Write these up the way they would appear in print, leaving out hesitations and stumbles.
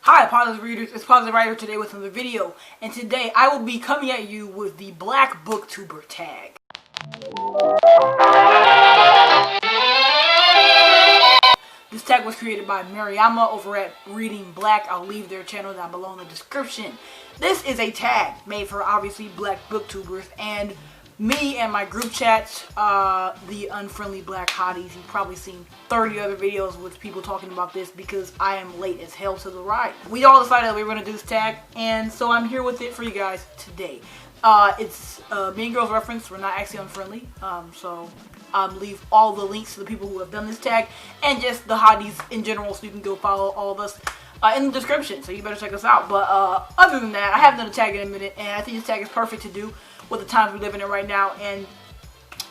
Hi Positive Readers, it's Positive Writer today with another video, and today I will be coming at you with the Black Booktuber Tag. This tag was created by Mariama over at Reading Black. I'll leave their channel down below in the description. This is a tag made for obviously Black Booktubers and me and my group chats, the Unfriendly Black Hotties. You've probably seen 30 other videos with people talking about this because I am late as hell to the ride. We all decided that we were going to do this tag, and so I'm here with it for you guys today. It's Mean Girls reference. We're not actually unfriendly, so leave all the links to the people who have done this tag and just the hotties in general, so you can go follow all of us in the description, so you better check us out. But other than that, I haven't done a tag in a minute, and I think this tag is perfect to do with the times we live in it right now, and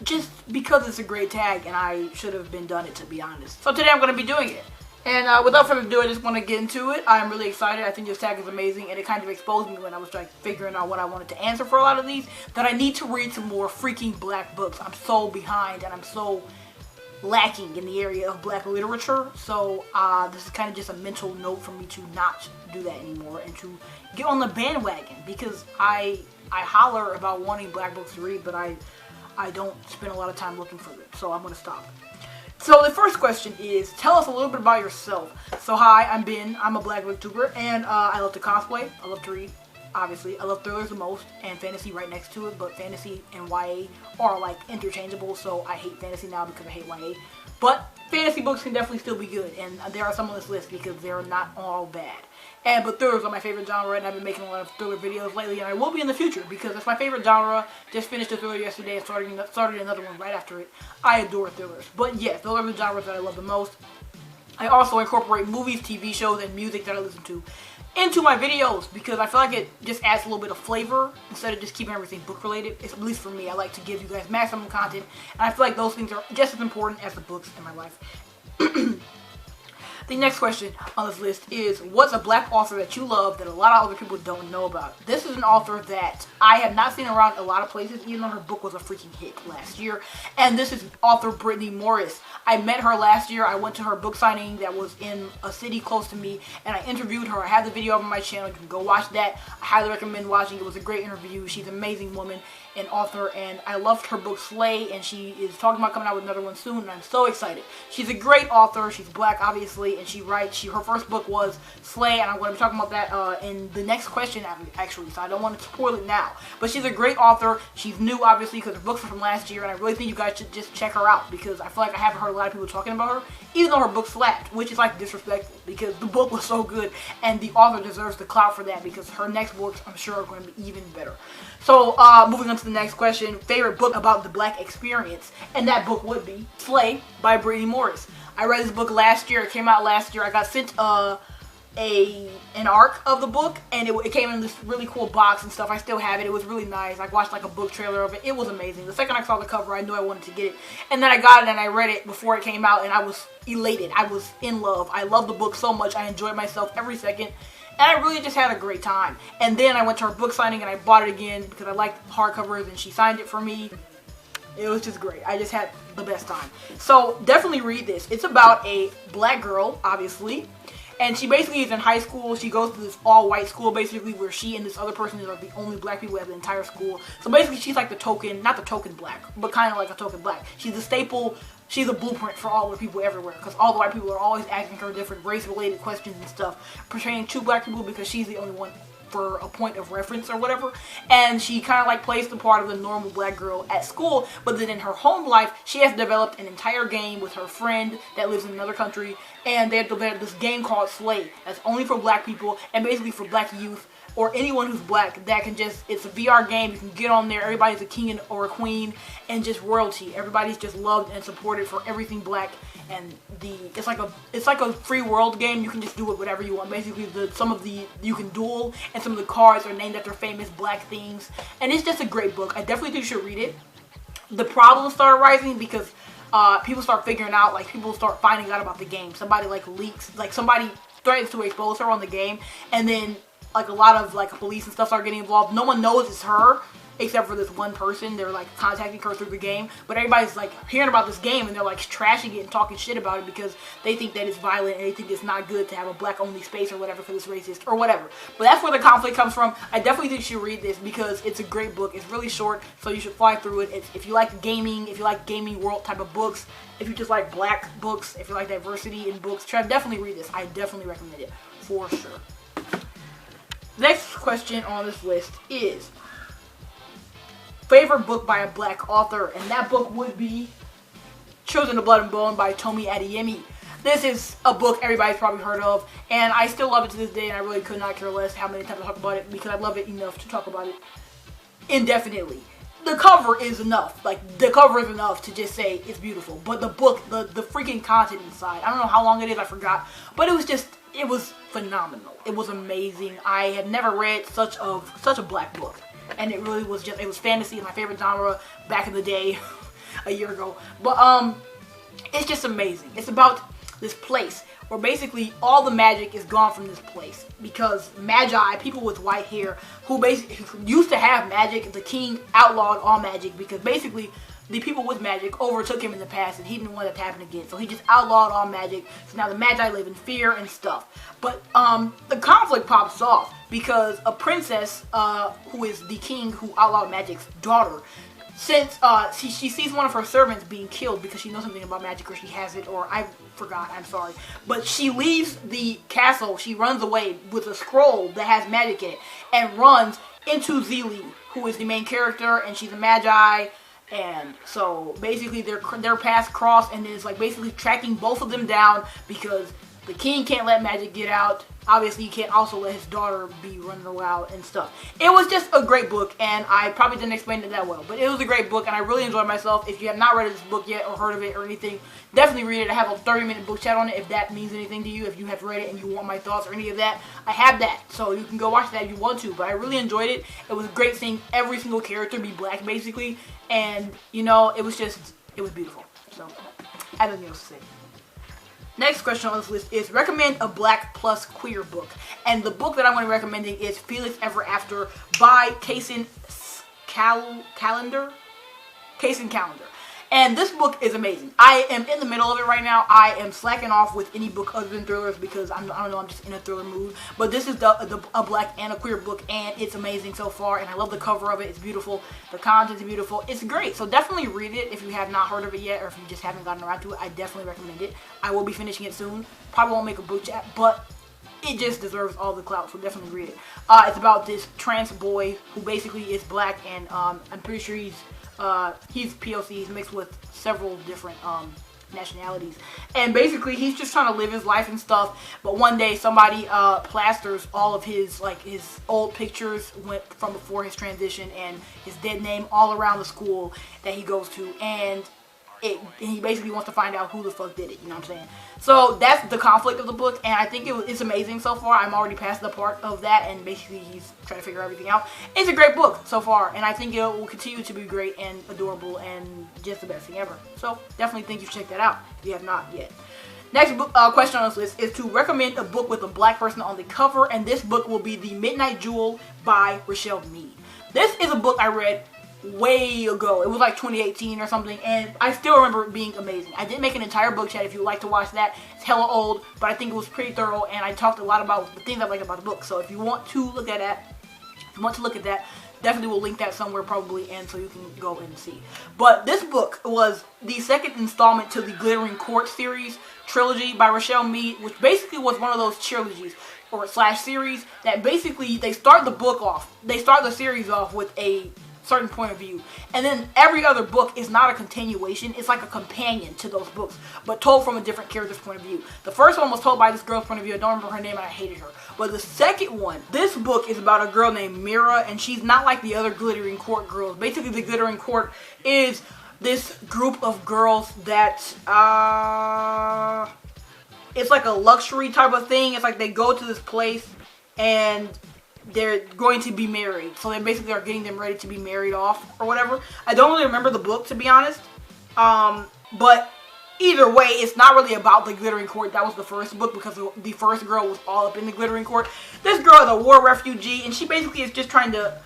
just because it's a great tag, and I should have been done it, to be honest. So today I'm going to be doing it. And without further ado, I just want to get into it. I'm really excited. I think this tag is amazing, and it kind of exposed me when I was like figuring out what I wanted to answer for a lot of these, that I need to read some more freaking black books. I'm so behind, and I'm so lacking in the area of black literature. So this is kind of just a mental note for me to not do that anymore and to get on the bandwagon, because I holler about wanting black books to read, but I don't spend a lot of time looking for them, so I'm going to stop. So the first question is, tell us a little bit about yourself. So hi, I'm Ben, I'm a black booktuber, and I love to cosplay, I love to read, obviously. I love thrillers the most, and fantasy right next to it, but fantasy and YA are like interchangeable, so I hate fantasy now because I hate YA. But fantasy books can definitely still be good, and there are some on this list because they're not all bad. But thrillers are my favorite genre, and I've been making a lot of thriller videos lately, and I will be in the future because it's my favorite genre. Just finished a thriller yesterday and started another one right after it. I adore thrillers. But yes, those are the genres that I love the most. I also incorporate movies, TV shows, and music that I listen to into my videos because I feel like it just adds a little bit of flavor instead of just keeping everything book related. It's, at least for me, I like to give you guys maximum content, and I feel like those things are just as important as the books in my life. The next question on this list is, what's a black author that you love that a lot of other people don't know about? This is an author that I have not seen around a lot of places, even though her book was a freaking hit last year. And this is author Brittany Morris. I met her last year. I went to her book signing that was in a city close to me, and I interviewed her. I have the video up on my channel. You can go watch that. I highly recommend watching. It was a great interview. She's an amazing woman and author, and I loved her book Slay, and she is talking about coming out with another one soon, and I'm so excited. She's a great author. She's black, obviously, and she writes. Her first book was Slay, and I'm going to be talking about that in the next question, actually, so I don't want to spoil it now. But she's a great author. She's new, obviously, because her books are from last year, and I really think you guys should just check her out, because I feel like I haven't heard a lot of people talking about her, even though her book slapped, which is like disrespectful, because the book was so good, and the author deserves the clout for that, because her next books, I'm sure, are going to be even better. So, moving on to the next question, favorite book about the black experience, and that book would be Slay by Brady Morris. I read this book last year. It came out last year. I got sent an arc of the book, and it came in this really cool box and stuff. I still have it. It was really nice. I watched like a book trailer of it. It was amazing. The second I saw the cover, I knew I wanted to get it, and then I got it and I read it before it came out, and I was elated. I was in love. I love the book so much. I enjoyed myself every second. And I really just had a great time. And then I went to her book signing and I bought it again because I liked hardcovers, and she signed it for me. It was just great. I just had the best time. So definitely read this. It's about a black girl, obviously. And she basically is in high school. She goes to this all-white school, basically, where she and this other person are the only black people at the entire school. So basically, she's like the token, not the token black, but kind of like a token black. She's a staple. She's a blueprint for all the people everywhere, because all the white people are always asking her different race-related questions and stuff pertaining to black people, because she's the only one for a point of reference or whatever. And she kind of like plays the part of the normal black girl at school, but then in her home life, she has developed an entire game with her friend that lives in another country, and they have developed this game called Slay that's only for black people and basically for black youth or anyone who's black that can just, it's a VR game, you can get on there, everybody's a king or a queen, and just royalty. Everybody's just loved and supported for everything black, and it's like a free world game. You can just do it whatever you want. Basically, you can duel, and some of the cards are named after famous black things, and it's just a great book. I definitely think you should read it. The problems started rising because people start figuring out, like people start finding out about the game. Somebody like leaks, like somebody threatens to expose her on the game, and then like a lot of like police and stuff start getting involved. No one knows it's her, except for this one person. They're like contacting her through the game, but everybody's like hearing about this game and they're like trashing it and talking shit about it because they think that it's violent and they think it's not good to have a black only space or whatever because it's racist or whatever. But that's where the conflict comes from. I definitely think you should read this because it's a great book. It's really short, so you should fly through it. If you like gaming, if you like gaming world type of books, if you just like black books, if you like diversity in books, try to definitely read this. I definitely recommend it for sure. Next question on this list is favorite book by a black author, and that book would be Children of Blood and Bone by Tomi Adeyemi. This is a book everybody's probably heard of, and I still love it to this day, and I really could not care less how many times I talk about it because I love it enough to talk about it indefinitely. The cover is enough. Like, the cover is enough to just say it's beautiful. But the book, the freaking content inside, I don't know how long it is, I forgot. But it was phenomenal. It was amazing. I had never read such a black book. And it really was it was fantasy, my favorite genre back in the day, a year ago. But, it's just amazing. It's about this place where basically all the magic is gone from this place because magi, people with white hair who basically used to have magic, the king outlawed all magic because basically the people with magic overtook him in the past and he didn't want that to happen again. So he just outlawed all magic. So now the magi live in fear and stuff. But the conflict pops off because a princess who is the king who outlawed magic's daughter, since she sees one of her servants being killed because she knows something about magic or she has it, or I forgot, I'm sorry. But she leaves the castle, she runs away with a scroll that has magic in it and runs into Zelie, who is the main character, and she's a magi. And so basically their paths cross, and it's like basically tracking both of them down because the king can't let magic get out. Obviously, you can't also let his daughter be running around and stuff. It was just a great book, and I probably didn't explain it that well. But it was a great book, and I really enjoyed myself. If you have not read this book yet or heard of it or anything, definitely read it. I have a 30-minute book chat on it if that means anything to you. If you have read it and you want my thoughts or any of that, I have that. So you can go watch that if you want to. But I really enjoyed it. It was great seeing every single character be black, basically. And, you know, it was beautiful. So, I have nothing else to say. Next question on this list is recommend a black plus queer book. And the book that I'm going to be recommending is Felix Ever After by Kaysen Callender. And this book is amazing. I am in the middle of it right now. I am slacking off with any book other than thrillers because I don't know, I'm just in a thriller mood. But this is a black and a queer book, and it's amazing so far. And I love the cover of it. It's beautiful. The content is beautiful. It's great. So definitely read it if you have not heard of it yet, or if you just haven't gotten around to it. I definitely recommend it. I will be finishing it soon. Probably won't make a book chat, but it just deserves all the clout, so definitely read it. It's about this trans boy who basically is black, and I'm pretty sure he's POC, he's mixed with several different nationalities, and basically he's just trying to live his life and stuff. But one day somebody plasters all of his old pictures from before his transition and his dead name all around the school that he goes to, and he basically wants to find out who the fuck did it, you know what I'm saying? So that's the conflict of the book, and I think it's amazing so far. I'm already past the part of that, and basically he's trying to figure everything out. It's a great book so far, and I think it will continue to be great and adorable and just the best thing ever. So definitely think you should check that out if you have not yet. Next question on this list is to recommend a book with a black person on the cover, and this book will be The Midnight Jewel by Rochelle Mead. This is a book I read way ago. It was like 2018 or something, and I still remember it being amazing. I did make an entire book chat if you would like to watch that. It's hella old, but I think it was pretty thorough, and I talked a lot about the things I like about the book. So if you want to look at that, definitely will link that somewhere probably, and so you can go and see. But this book was the second installment to the Glittering Court series trilogy by Rochelle Mead, which basically was one of those trilogies or / series that basically they start the series off with a certain point of view, and then every other book is not a continuation. It's like a companion to those books, but told from a different character's point of view. The first one was told by this girl's point of view. I don't remember her name and I hated her. But the second one, this book is about a girl named Mira, and she's not like the other Glittering Court girls. Basically, the Glittering Court is this group of girls that it's like a luxury type of thing. It's like they go to this place and they're going to be married. So they basically are getting them ready to be married off or whatever. I don't really remember the book, to be honest. But either way, it's not really about the Glittering Court. That was the first book because the first girl was all up in the Glittering Court. This girl is a war refugee, and she basically is just trying to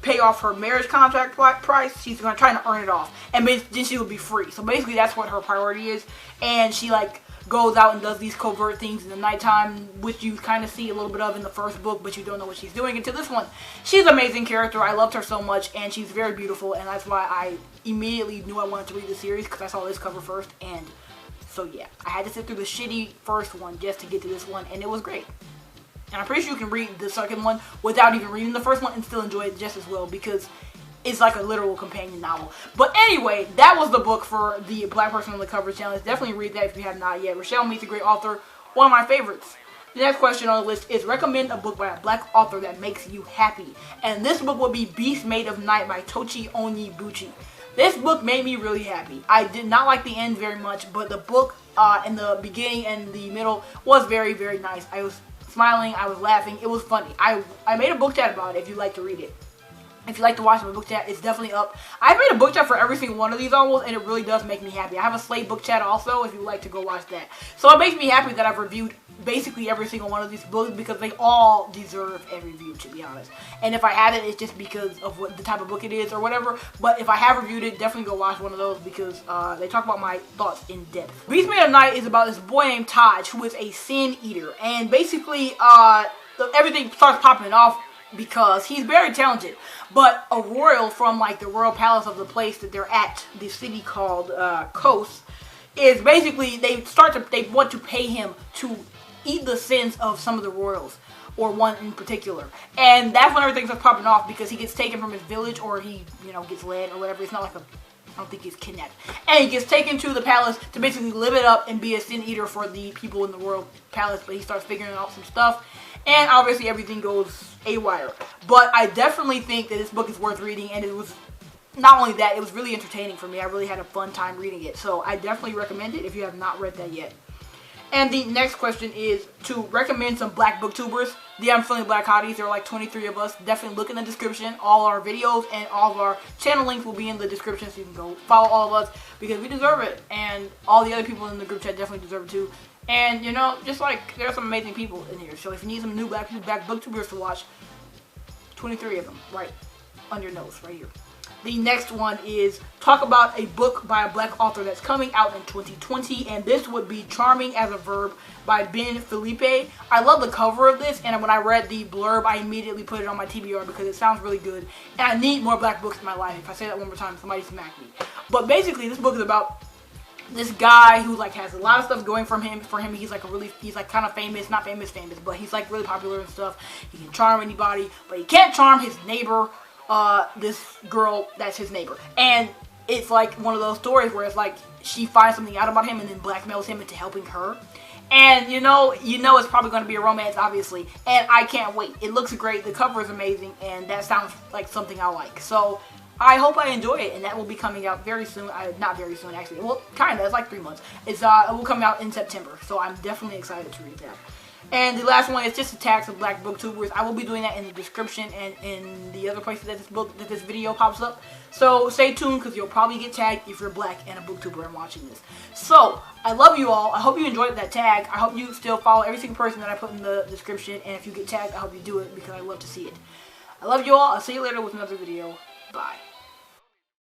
pay off her marriage contract price. She's going to try to earn it off, and then she will be free. So basically that's what her priority is, and she like goes out and does these covert things in the nighttime, which you kind of see a little bit of in the first book, but you don't know what she's doing until this one. She's an amazing character. I loved her so much, and she's very beautiful, and that's why I immediately knew I wanted to read the series, because I saw this cover first. And so yeah, I had to sit through the shitty first one just to get to this one, and it was great. And I'm pretty sure you can read the second one without even reading the first one and still enjoy it just as well, because it's like a literal companion novel. But anyway, that was the book for the Black Person on the Cover challenge. Definitely read that if you have not yet. Rochelle Meets a Great Author, one of my favorites. The next question on the list is recommend a book by a Black author that makes you happy. And this book would be Beast Made of Night by Tochi Onyibuchi. This book made me really happy. I did not like the end very much, but the book in the beginning and the middle was very, very nice. I was smiling, I was laughing, it was funny. I made a book chat about it if you'd like to read it. If you like to watch my book chat, it's definitely up. I've made a book chat for every single one of these almost, and it really does make me happy. I have a Slate book chat also if you'd like to go watch that. So it makes me happy that I've reviewed basically every single one of these books, because they all deserve a review, to be honest. And if I haven't, it's just because of what the type of book it is or whatever. But if I have reviewed it, definitely go watch one of those, because they talk about my thoughts in depth. Beast Made of Night is about this boy named Taj, who is a sin eater. And basically, everything starts popping off because he's very talented. But a royal from like the royal palace of the place that they're at, the city called Kos, is basically they want to pay him to eat the sins of some of the royals, or one in particular. And that's when everything starts popping off, because he gets taken from his village, or he, you know, gets led or whatever. It's not like I don't think he's kidnapped. And he gets taken to the palace to basically live it up and be a sin eater for the people in the royal palace. But he starts figuring out some stuff, and obviously everything goes haywire. But I definitely think that this book is worth reading, and it was not only that, it was really entertaining for me. I really had a fun time reading it. So I definitely recommend it if you have not read that yet. And the next question is to recommend some Black Booktubers. The I'm Feeling Black Hotties. There are like 23 of us. Definitely look in the description. All our videos and all of our channel links will be in the description, so you can go follow all of us, because we deserve it. And all the other people in the group chat definitely deserve it too. And, you know, just like, there are some amazing people in here. So if you need some new Black Booktubers to watch, 23 of them right on your nose, right here. The next one is talk about a book by a Black author that's coming out in 2020, and this would be Charming as a Verb by Ben Felipe. I love the cover of this, and when I read the blurb, I immediately put it on my TBR because it sounds really good, and I need more Black books in my life. If I say that one more time, somebody smack me. But basically, this book is about this guy who like has a lot of stuff going for him. He's like he's like kind of famous, not famous, but he's like really popular and stuff. He can charm anybody, but he can't charm his neighbor. This girl that's his neighbor, and it's like one of those stories where it's like she finds something out about him and then blackmails him into helping her, and you know it's probably going to be a romance, obviously, and I can't wait. It looks great, the cover is amazing, and that sounds like something I like, so I hope I enjoy it, and that will be coming out very soon. Not very soon, actually. Well, kind of. It's like 3 months. It will come out in September, so I'm definitely excited to read that. And the last one is just a tag some Black Booktubers. I will be doing that in the description and in the other places that this video pops up. So stay tuned, because you'll probably get tagged if you're Black and a booktuber and watching this. So I love you all. I hope you enjoyed that tag. I hope you still follow every single person that I put in the description. And if you get tagged, I hope you do it, because I love to see it. I love you all. I'll see you later with another video. Bye.